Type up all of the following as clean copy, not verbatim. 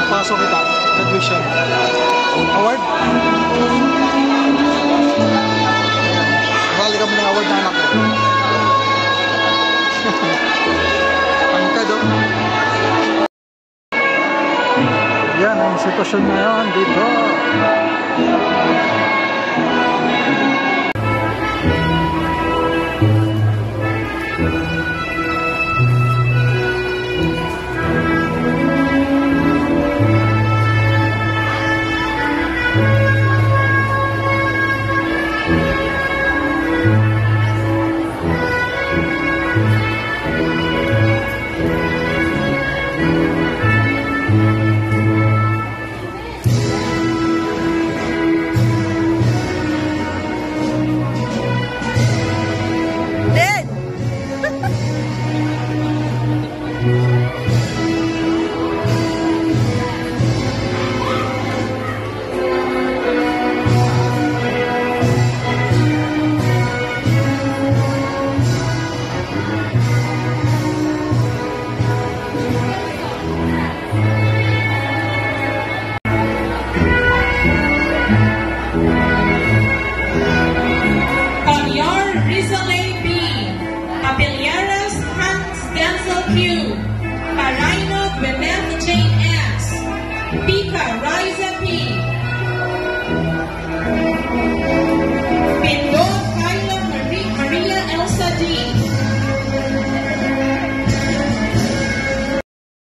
pasok kita. Graduation. Award. Bali kami ng award na anak ko. Angkad, oh. Yan ang sitwasyon ngayon dito.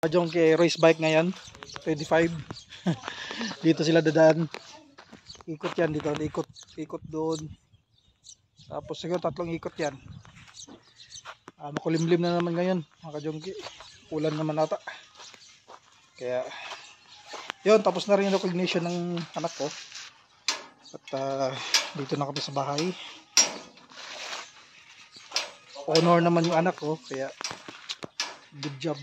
Jongke race bike ngayon 25. Dito sila dadaan, ikot yan dito, ikot doon, tapos siguro 3 ikot yan. Makulimlim na naman ngayon mga Jongke, ulan naman ata, kaya yun, tapos na rin yung recognition ng anak ko at dito na kami sa bahay. Honor naman yung anak ko, kaya good job.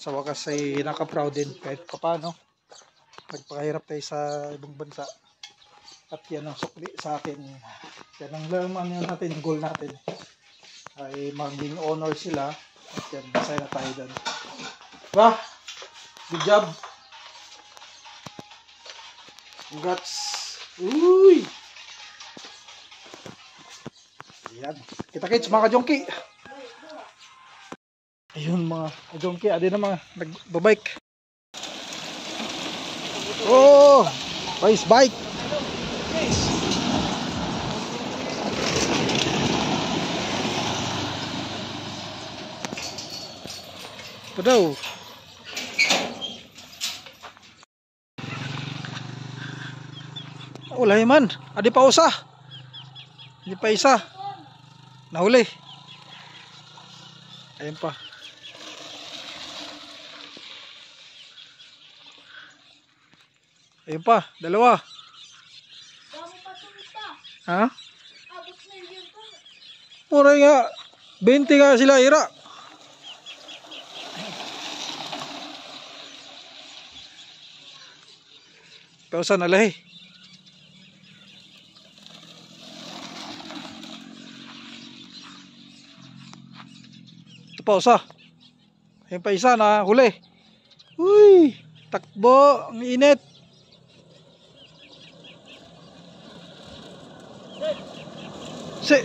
Sa wakas ay naka-proud din kahit paano. Nagpakahirap tayo sa ibang bansa. At yan ang sukli sa akin. Yan ang ano natin, goal natin. Ay maging honor sila. At yan, masaya na tayo dyan. Bah! Good job! Congrats! Uy! Yan. Kita-kits mga Jongke! Ayun mga Jongke, adi na mga nagbabike. Oh, race bike. Ito daw. Wala man, adi pa usa. Hindi pa isa. Nahuli. Ayun pa. Ayun pa, dalawa. Ha? Mura nga, 20 nga sila ira. Pero saan nalahi? Ito pa usa. Ayun pa isa na huli. Uy, takbo, ang init. Se.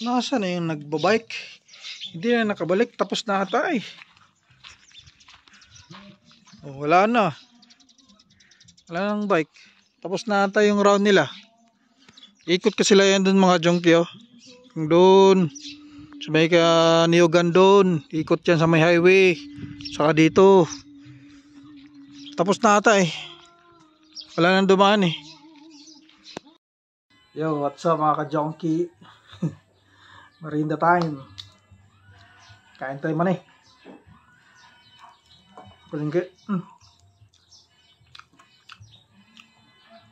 Nasaan na yung nagbabike? Hindi na nakabalik, tapos na ata eh. Oh, wala na. Wala nang bike. Tapos na ata yung round nila. Ikot ka sila yan dun mga Jongke, oh. Doon. Sa may Niogan doon. Ikot yan sa may highway. Saka dito. Tapos na ata eh. Wala nang dumaan eh. Yo, what's up mga ka-Jongke? Merinda time. Kain tayo man eh. Palingki.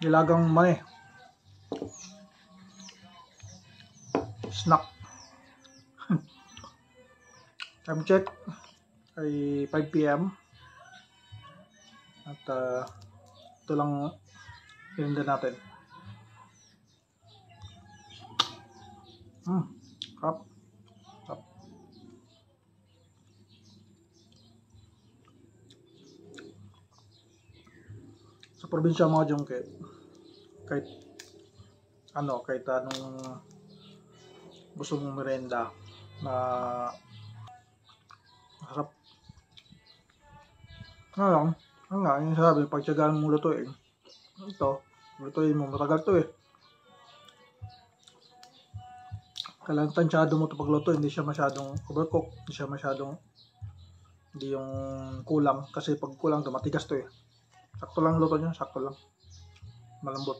Nilagang mani. Snack. Time check ay 5 PM. At ito lang pinundan natin. Sarap. Sarap. Sa probinsya mga jongke, kahit anong gusto mong merenda na masarap. Ano nga, yung sabi, pagtyagaan mong lutuin. Ito, lutuin mo, matagal to eh. Kailangan tansyado mo ito pagluto, hindi siya masyadong overcook, hindi yung kulang, kasi pag kulang ito, matigas to eh. Sakto lang luto niya, sakto lang. Malambot.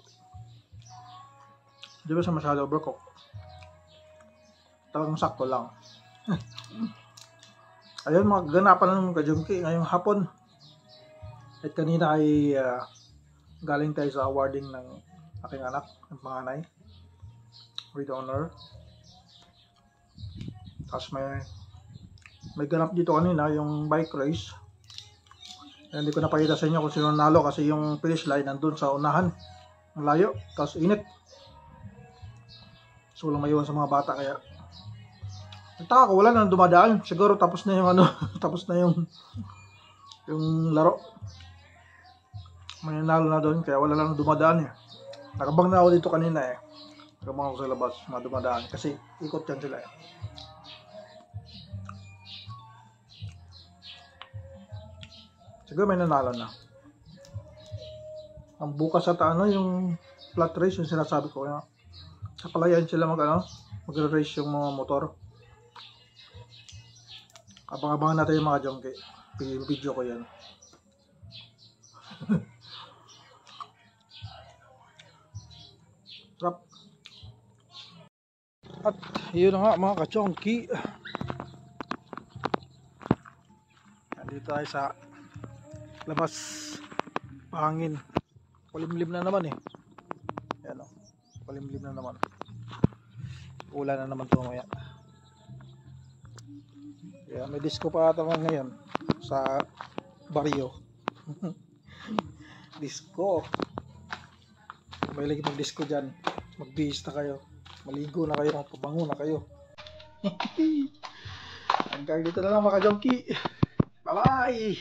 Hindi ba siya masyado overcook? Talagang sakto lang. Ayun, mga ganapan ng kajumki ngayong hapon. At kanina ay galing tayo sa awarding ng aking anak, ng panganay, with honor. Tapos may ganap dito kanina, yung bike race. Hindi ko napakita sa inyo kung sino nalo kasi yung finish line nandun sa unahan. Ang layo, tapos init. So walang maiwan sa mga bata kaya. Nagtaka ko, wala nang dumadaan. Siguro tapos na yung tapos na yung laro. May nanalo na doon kaya wala lang dumadaan eh. Nakabang na ako dito kanina eh. Nakabang ako sa labas, mga dumadaan kasi ikot yan sila eh. Siguro may nanalo na. Ang bukas at yung flat race, yung sinasabi ko. Sa palayan sila mag-race yung mga motor. Abang-abangan natin yung mga jongke. Video ko yan. Sarap. At yun na nga mga kachongki. Nandito tayo sa labas, pahangin, kulimlim na naman eh. Yan o, kulimlim na naman, ulan na naman ito ngayon. Yeah, may disco pa ata ngayon sa baryo. Disco, may lagi pag disco dyan, magbihis na kayo, maligo na kayo, pabango na kayo. Hanggang dito na lang mga kajongki. Bye bye.